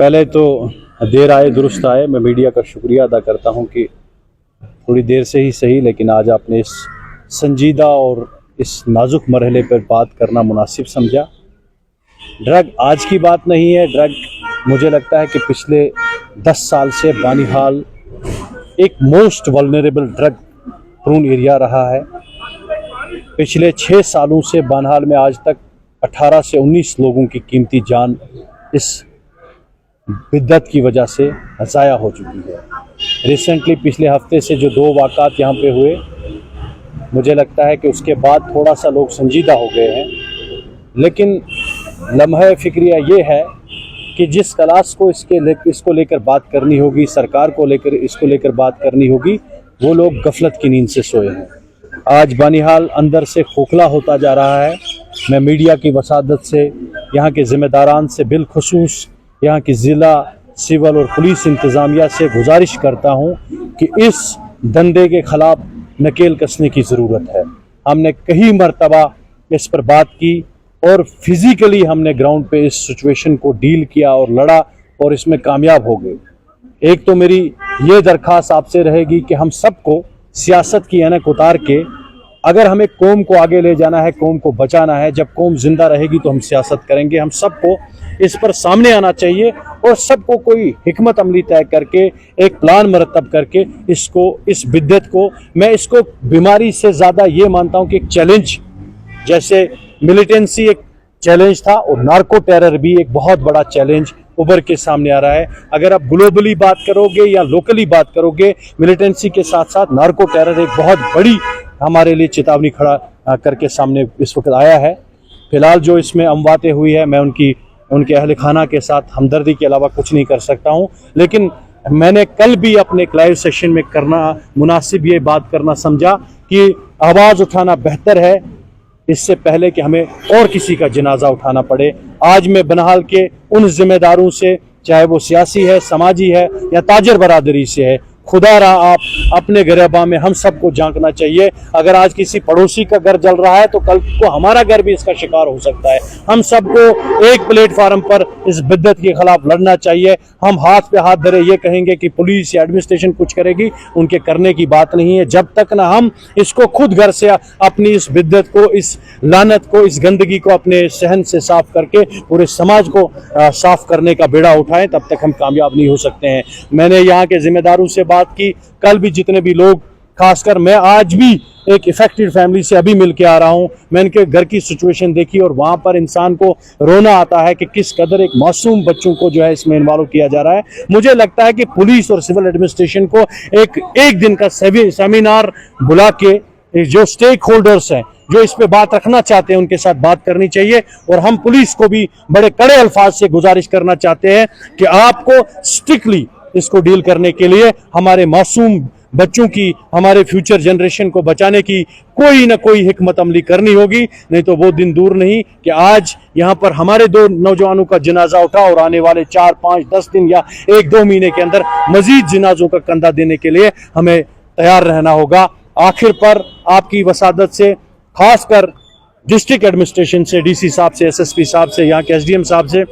पहले तो देर आए दुरुस्त आए। मैं मीडिया का शुक्रिया अदा करता हूं कि थोड़ी देर से ही सही, लेकिन आज आपने इस संजीदा और इस नाजुक मरहले पर बात करना मुनासिब समझा। ड्रग आज की बात नहीं है। ड्रग मुझे लगता है कि पिछले 10 साल से बानिहाल एक most vulnerable drug prune area रहा है। पिछले 6 सालों से बानिहाल में आज तक 18 से 19 लोगों की कीमती जान इस बिद्दत की वजह से ज़ाया हो चुकी है। रिसेंटली पिछले हफ्ते से जो 2 वाक़ात यहाँ पे हुए, मुझे लगता है कि उसके बाद थोड़ा सा लोग संजीदा हो गए हैं। लेकिन लम्हा फ़िक्रिया ये है कि जिस क्लास को इसको लेकर बात करनी होगी, सरकार को लेकर इसको लेकर बात करनी होगी, वो लोग गफलत की नींद से सोए हैं। आज बानिहाल अंदर से खोखला होता जा रहा है। मैं मीडिया की वसादत से, यहाँ के ज़िम्मेदारान से, बिलखुसूस यहाँ की ज़िला सिविल और पुलिस इंतज़ामिया से गुजारिश करता हूँ कि इस धंधे के ख़िलाफ़ नकेल कसने की ज़रूरत है। हमने कई मरतबा इस पर बात की और फिज़िकली हमने ग्राउंड पे इस सिचुएशन को डील किया और लड़ा और इसमें कामयाब हो गए। एक तो मेरी ये दरख्वास्त आपसे रहेगी कि हम सबको सियासत की ऐनक उतार के, अगर हमें कौम को आगे ले जाना है, कौम को बचाना है, जब कौम जिंदा रहेगी तो हम सियासत करेंगे। हम सबको इस पर सामने आना चाहिए और सबको कोई हिकमत अमली तय करके, एक प्लान मरतब करके इस बिद्दत को, मैं इसको बीमारी से ज़्यादा ये मानता हूँ कि एक चैलेंज, जैसे मिलिटेंसी एक चैलेंज था और नार्को टेरर भी एक बहुत बड़ा चैलेंज उभर के सामने आ रहा है। अगर आप ग्लोबली बात करोगे या लोकली बात करोगे, मिलिटेंसी के साथ साथ नार्को टेरर एक बहुत बड़ी हमारे लिए चेतावनी खड़ा करके सामने इस वक्त आया है। फिलहाल जो इसमें अमवातें हुई है, मैं उनके अहल खाना के साथ हमदर्दी के अलावा कुछ नहीं कर सकता हूं। लेकिन मैंने कल भी अपने एक लाइव सेशन में करना मुनासिब ये बात करना समझा कि आवाज़ उठाना बेहतर है इससे पहले कि हमें और किसी का जनाजा उठाना पड़े। आज मैं बानिहाल के उन जिम्मेदारों से, चाहे वो सियासी है, समाजी है या ताजर बरादरी से है, खुदा रहा आप अपने गिरबा में हम सबको झांकना चाहिए। अगर आज किसी पड़ोसी का घर जल रहा है तो कल को हमारा घर भी इसका शिकार हो सकता है। हम सबको एक प्लेटफार्म पर इस बिद्दत के खिलाफ लड़ना चाहिए। हम हाथ पे हाथ धरे ये कहेंगे कि पुलिस या एडमिनिस्ट्रेशन कुछ करेगी, उनके करने की बात नहीं है। जब तक ना हम इसको खुद घर से अपनी इस बिद्दत को, इस लानत को, इस गंदगी को अपने सहन से साफ करके पूरे समाज को साफ करने का बेड़ा उठाएं, तब तक हम कामयाब नहीं हो सकते हैं। मैंने यहाँ के जिम्मेदारों से बात की, कल भी जितने भी लोग, खासकर मैं आज भी एक इफेक्टेड फैमिली से अभी मिल के आ रहा हूं, मैं इनके घर की सिचुएशन देखी और वहां पर इंसान को रोना आता है कि किस कदर एक मासूम बच्चों को जो है इसमें इन्वॉल्व किया जा रहा है। मुझे लगता है कि पुलिस और सिविल एडमिनिस्ट्रेशन को एक दिन का सेमिनार बुला के जो स्टेक होल्डर्स हैं, जो इस पे बात रखना चाहते हैं, उनके साथ बात करनी चाहिए। और हम पुलिस को भी बड़े कड़े अल्फाज से गुजारिश करना चाहते हैं कि आपको स्ट्रिक्टली इसको डील करने के लिए हमारे मासूम बच्चों की, हमारे फ्यूचर जनरेशन को बचाने की कोई ना कोई हिकमत अमली करनी होगी। नहीं तो वो दिन दूर नहीं कि आज यहाँ पर हमारे 2 नौजवानों का जनाजा उठा और आने वाले 4, 5, 10 दिन या 1-2 महीने के अंदर मजीद जनाजों का कंधा देने के लिए हमें तैयार रहना होगा। आखिर पर आपकी वसादत से, खासकर डिस्ट्रिक्ट एडमिनिस्ट्रेशन से, DC साहब से, SSP साहब से, यहाँ के SDM साहब से,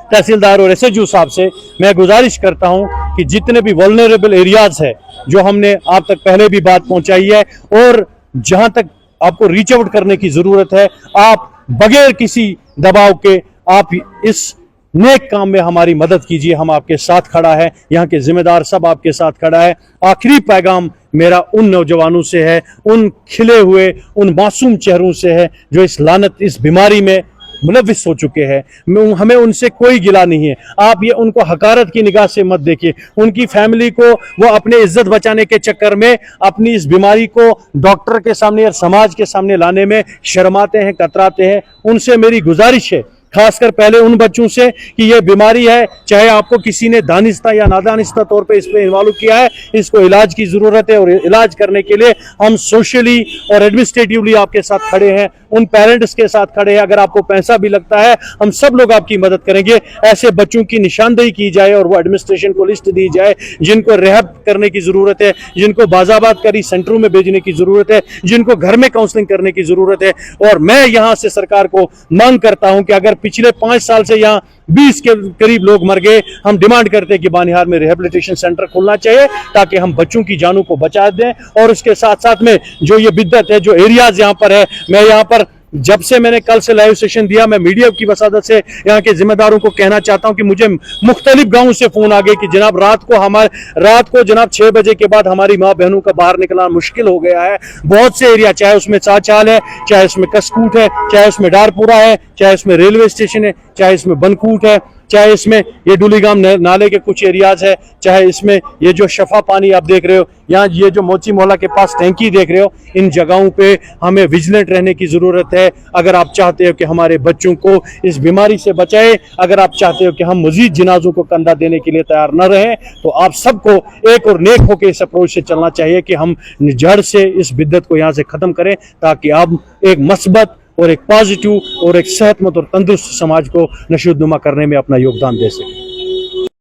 तहसीलदार और SHO साहब से मैं गुजारिश करता हूं कि जितने भी वल्नरेबल एरियाज है, जो हमने आप तक पहले भी बात पहुंचाई है और जहां तक आपको रीच आउट करने की जरूरत है, आप बगैर किसी दबाव के आप इस नेक काम में हमारी मदद कीजिए। हम आपके साथ खड़ा है, यहाँ के जिम्मेदार सब आपके साथ खड़ा है। आखिरी पैगाम मेरा उन नौजवानों से है, उन खिले हुए, उन मासूम चेहरों से है जो इस लानत, इस बीमारी में मुलविस हो चुके हैं। हमें उनसे कोई गिला नहीं है। आप ये उनको हकारत की निगाह से मत देखिए। उनकी फैमिली को वो अपने इज्जत बचाने के चक्कर में अपनी इस बीमारी को डॉक्टर के सामने और समाज के सामने लाने में शर्माते हैं, कतराते हैं। उनसे मेरी गुजारिश है, खासकर पहले उन बच्चों से, कि ये बीमारी है, चाहे आपको किसी ने दानिस्ता या नादानिस्ता तौर पे इस पे इन्वॉल्व किया है, इसको इलाज की जरूरत है और इलाज करने के लिए हम सोशली और एडमिनिस्ट्रेटिवली आपके साथ खड़े हैं, उन पेरेंट्स के साथ खड़े हैं। अगर आपको पैसा भी लगता है, हम सब लोग आपकी मदद करेंगे। ऐसे बच्चों की निशानदेही की जाए और वो एडमिनिस्ट्रेशन को लिस्ट दी जाए जिनको रिहैब करने की जरूरत है, जिनको बाजाबात करी सेंटरों में भेजने की जरूरत है, जिनको घर में काउंसलिंग करने की जरूरत है। और मैं यहाँ से सरकार को मांग करता हूँ कि अगर पिछले 5 साल से यहाँ 20 के करीब लोग मर गए। हम डिमांड करते हैं कि बानिहार में रिहेबिलिटेशन सेंटर खोलना चाहिए ताकि हम बच्चों की जानों को बचा दें। और उसके साथ साथ में जो ये बिद्दत है, जो एरियाज यहाँ पर है, मैं यहाँ पर जब से मैंने कल से लाइव सेशन दिया, मैं मीडिया की वसादत से यहाँ के जिम्मेदारों को कहना चाहता हूं कि मुझे मुख्तलिफ गांवों से फोन आ गए कि जनाब रात को जनाब 6 बजे के बाद हमारी माँ बहनों का बाहर निकलना मुश्किल हो गया है। बहुत से एरिया, चाहे उसमें चाचाल है, चाहे उसमें कसकूट है, चाहे उसमें डारपुरा है, चाहे उसमें रेलवे स्टेशन है, चाहे इसमें बनकूट है, चाहे इसमें ये डुलीगाम नाले के कुछ एरियाज है, चाहे इसमें ये जो शफा पानी आप देख रहे हो, यहाँ ये जो मोची मोहल्ला के पास टैंकी देख रहे हो, इन जगहों पे हमें विजिलेंट रहने की ज़रूरत है। अगर आप चाहते हो कि हमारे बच्चों को इस बीमारी से बचाए, अगर आप चाहते हो कि हम मजीद जनाजों को कंधा देने के लिए तैयार न रहें, तो आप सबको एक और नेक होकर इस अप्रोच से चलना चाहिए कि हम जड़ से इस बिद्दत को यहाँ से ख़त्म करें ताकि आप एक मस्बत और एक पॉजिटिव और एक सेहतमंद और तंदुरुस्त समाज को नशोनुमा करने में अपना योगदान दे सकें।